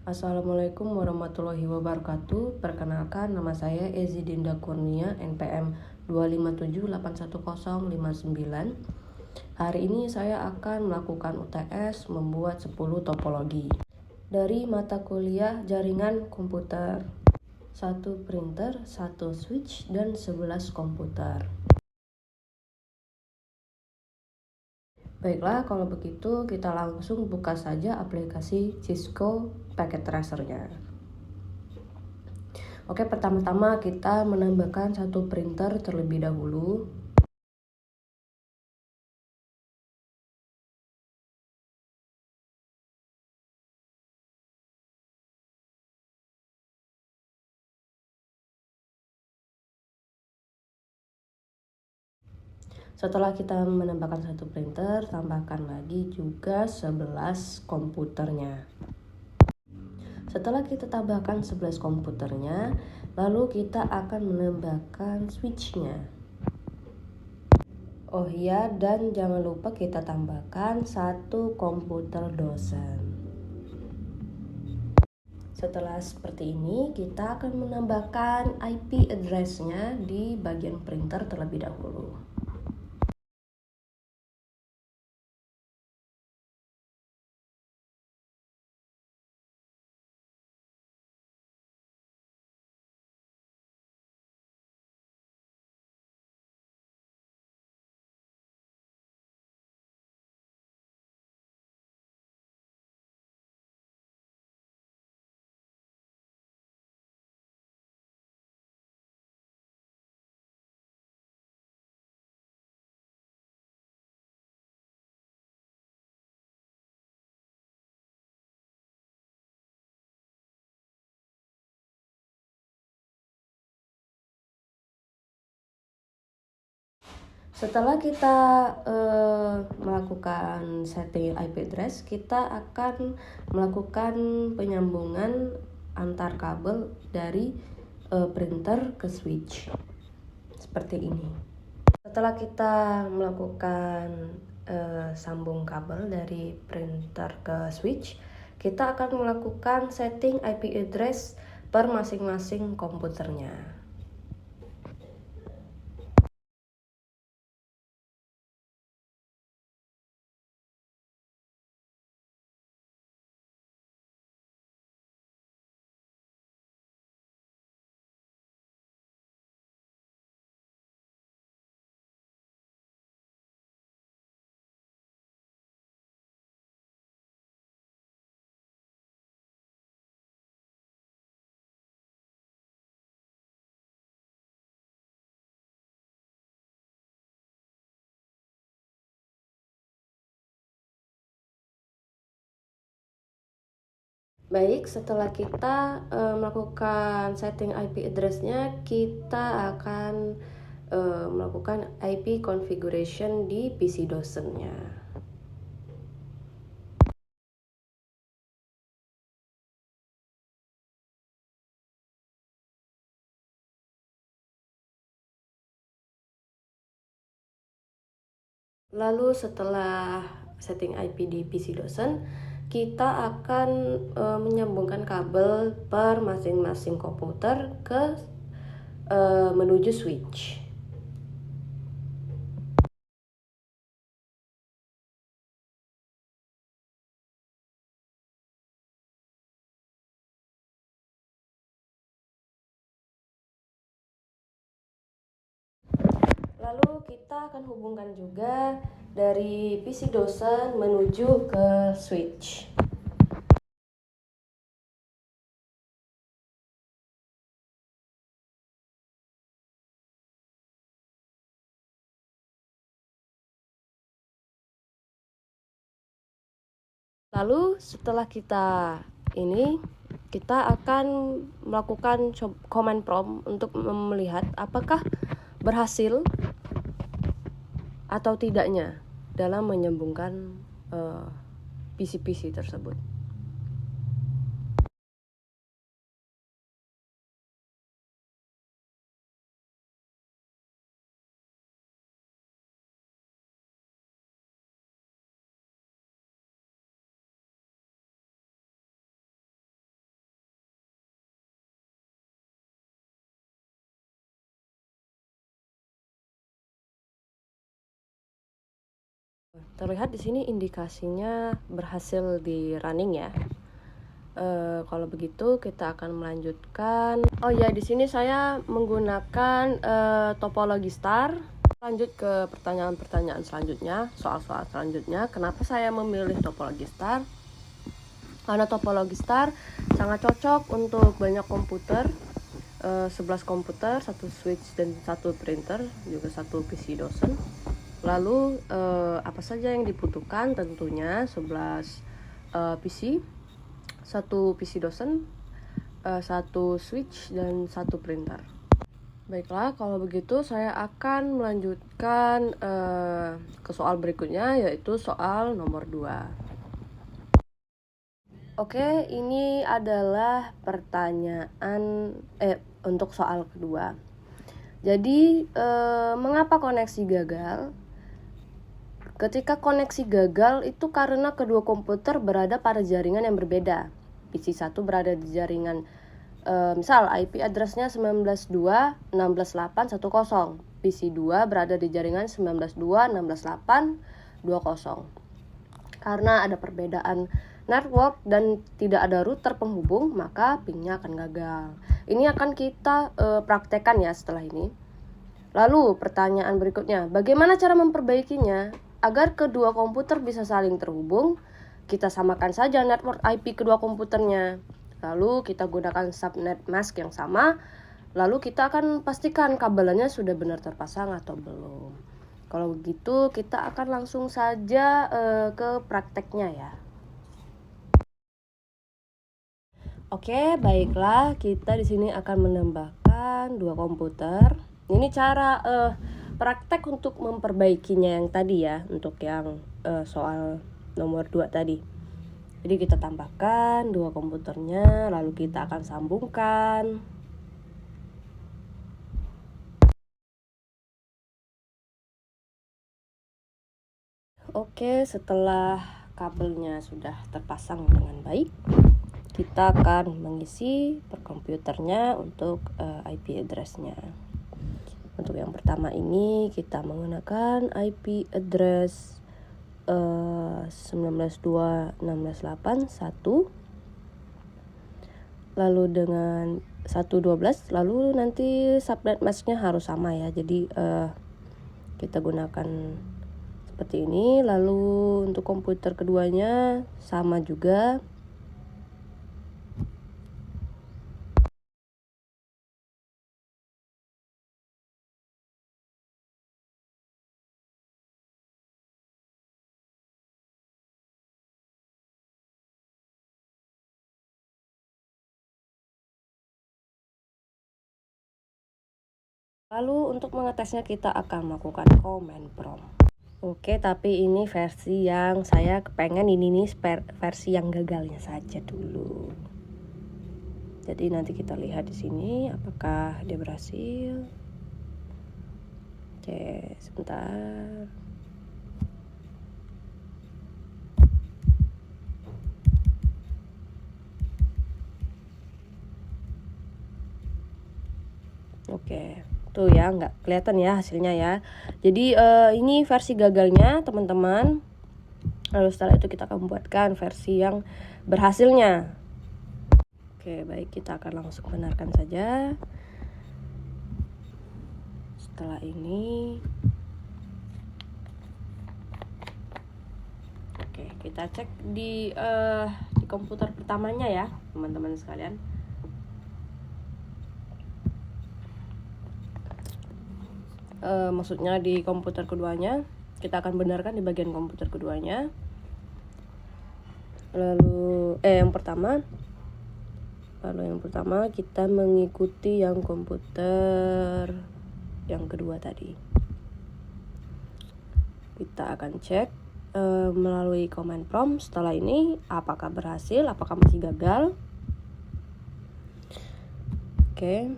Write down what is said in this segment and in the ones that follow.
Assalamualaikum warahmatullahi wabarakatuh. Perkenalkan, nama saya Ezi Dinda Kurnia, NPM 257810059. Hari ini saya akan melakukan UTS membuat 10 topologi dari mata kuliah jaringan komputer, 1 printer, 1 switch, dan 11 komputer. Baiklah, kalau begitu kita langsung buka saja aplikasi Cisco Packet Tracer-nya. Oke, pertama-tama kita menambahkan 1 printer terlebih dahulu. Setelah kita menambahkan 1 printer, tambahkan lagi juga 11 komputernya. Setelah kita tambahkan 11 komputernya, lalu kita akan menambahkan switchnya. Oh iya, dan jangan lupa kita tambahkan 1 komputer dosen. Setelah seperti ini, kita akan menambahkan IP address-nya di bagian printer terlebih dahulu. Setelah kita melakukan setting IP address, kita akan melakukan penyambungan antar kabel dari printer ke switch seperti ini. Setelah kita melakukan sambung kabel dari printer ke switch, kita akan melakukan setting IP address per masing-masing komputernya. Baik, setelah kita melakukan setting IP address-nya, kita akan melakukan IP configuration di PC dosennya. Lalu setelah setting IP di PC dosen, kita akan menyambungkan kabel per masing-masing komputer ke menuju switch. Lalu kita akan hubungkan juga dari PC dosen menuju ke switch. Lalu setelah kita akan melakukan command prompt untuk melihat apakah berhasil atau tidaknya dalam menyambungkan PC-PC tersebut. terlihat di sini indikasinya berhasil di running ya. Kalau begitu kita akan melanjutkan. Oh ya, di sini saya menggunakan topologi star. Lanjut ke pertanyaan-pertanyaan selanjutnya, soal-soal selanjutnya. Kenapa saya memilih topologi star? Karena topologi star sangat cocok untuk banyak komputer, 11 komputer, 1 switch dan 1 printer, juga 1 PC dosen. Lalu apa saja yang dibutuhkan? Tentunya 11 PC, 1 PC dosen, 1 switch dan 1 printer. Baiklah, kalau begitu saya akan melanjutkan ke soal berikutnya, yaitu soal nomor 2. Oke, ini adalah pertanyaan untuk soal kedua. Jadi, mengapa koneksi gagal? Ketika koneksi gagal itu karena kedua komputer berada pada jaringan yang berbeda. PC 1 berada di jaringan misal IP address-nya 19.2.16.8.10. PC 2 berada di jaringan 19.2.16.8.20. Karena ada perbedaan network dan tidak ada router penghubung, maka pingnya akan gagal. Ini akan kita praktekkan ya setelah ini. Lalu pertanyaan berikutnya, bagaimana cara memperbaikinya? Agar kedua komputer bisa saling terhubung, kita samakan saja network IP kedua komputernya. Lalu kita gunakan subnet mask yang sama. Lalu kita akan pastikan kabelannya sudah benar terpasang atau belum. Kalau begitu kita akan langsung saja ke prakteknya ya. Oke, baiklah, kita di sini akan menambahkan dua komputer. Ini cara praktek untuk memperbaikinya yang tadi ya, untuk yang soal nomor 2 tadi. Jadi kita tambahkan dua komputernya, lalu kita akan sambungkan. Oke, setelah kabelnya sudah terpasang dengan baik, kita akan mengisi per komputernya untuk IP address-nya. Untuk yang pertama ini kita menggunakan IP address 19.2.16.8.1, lalu dengan 1.12, lalu nanti subnet mask-nya harus sama ya. Jadi kita gunakan seperti ini. Lalu untuk komputer keduanya sama juga. Lalu untuk mengetesnya kita akan melakukan command prompt. Oke, tapi ini versi yang saya kepengen ini nih versi yang gagalnya saja dulu. Jadi nanti kita lihat di sini apakah dia berhasil. Oke, sebentar. Oke. Tuh ya, nggak kelihatan ya hasilnya ya. Jadi ini versi gagalnya teman-teman. Lalu setelah itu kita akan membuatkan versi yang berhasilnya. Oke, baik, kita akan langsung benarkan saja. Setelah ini, oke, kita cek di komputer pertamanya ya teman-teman sekalian. Maksudnya di komputer keduanya, kita akan benarkan di bagian komputer keduanya. Lalu yang pertama kita mengikuti yang komputer yang kedua tadi. Kita akan cek melalui command prompt. Setelah ini apakah berhasil, apakah masih gagal. Oke.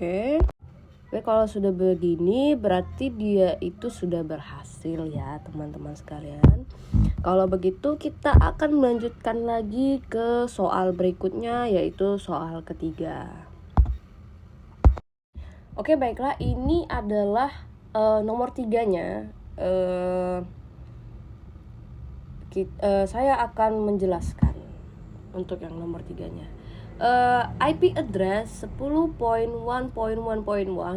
Oke, kalau sudah begini berarti dia itu sudah berhasil ya teman-teman sekalian. Kalau begitu kita akan melanjutkan lagi ke soal berikutnya, yaitu soal ketiga. Oke, baiklah, ini adalah nomor 3-nya. Saya akan menjelaskan untuk yang nomor 3-nya. IP address 10.1.1.1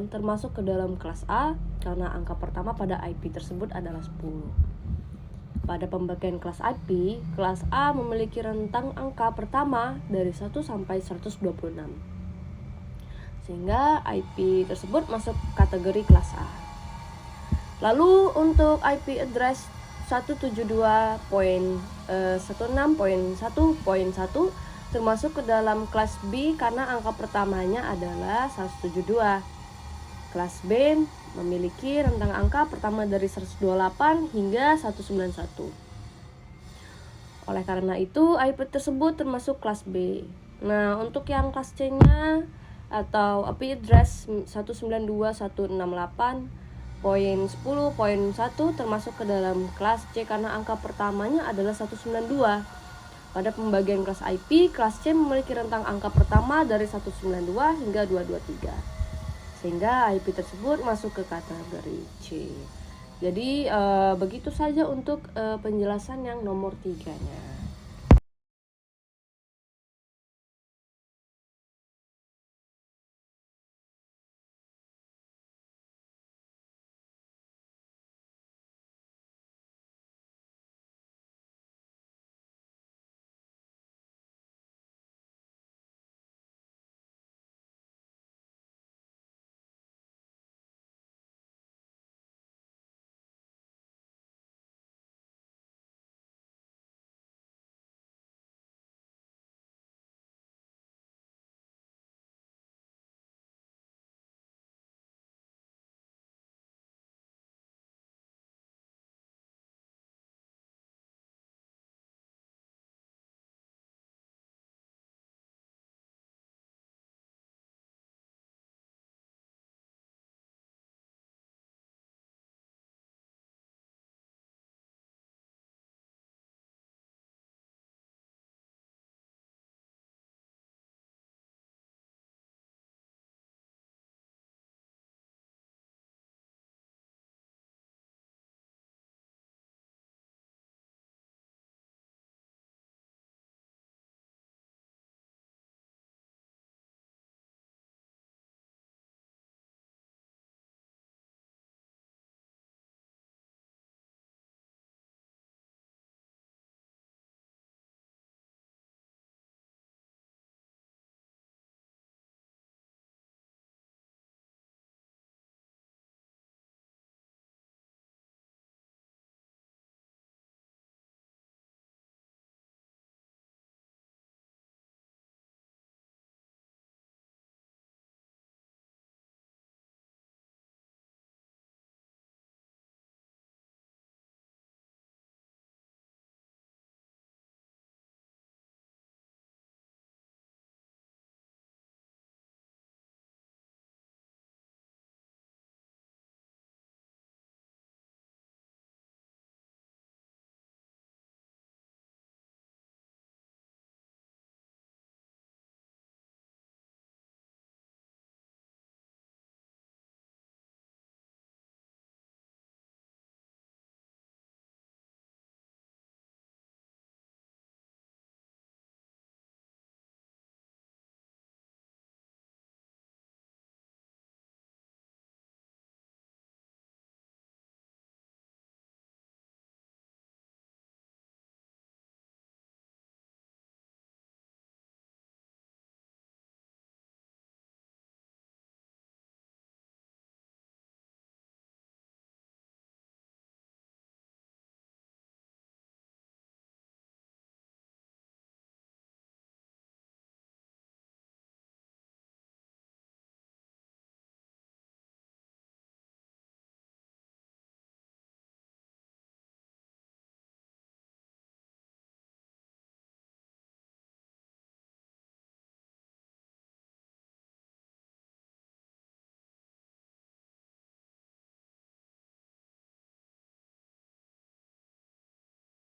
termasuk ke dalam kelas A karena angka pertama pada IP tersebut adalah 10. Pada pembagian kelas IP, kelas A memiliki rentang angka pertama dari 1 sampai 126. Sehingga IP tersebut masuk kategori kelas A. Lalu untuk IP address 172.16.1.1 termasuk ke dalam kelas B karena angka pertamanya adalah 172. Kelas B memiliki rentang angka pertama dari 128 hingga 191. Oleh karena itu, IP tersebut termasuk kelas B. Nah, untuk yang kelas C-nya atau IP address 192.168.10.1 termasuk ke dalam kelas C karena angka pertamanya adalah 192. Pada pembagian kelas IP, kelas C memiliki rentang angka pertama dari 192 hingga 223. Sehingga IP tersebut masuk ke kategori C. Jadi begitu saja untuk penjelasan yang nomor 3-nya.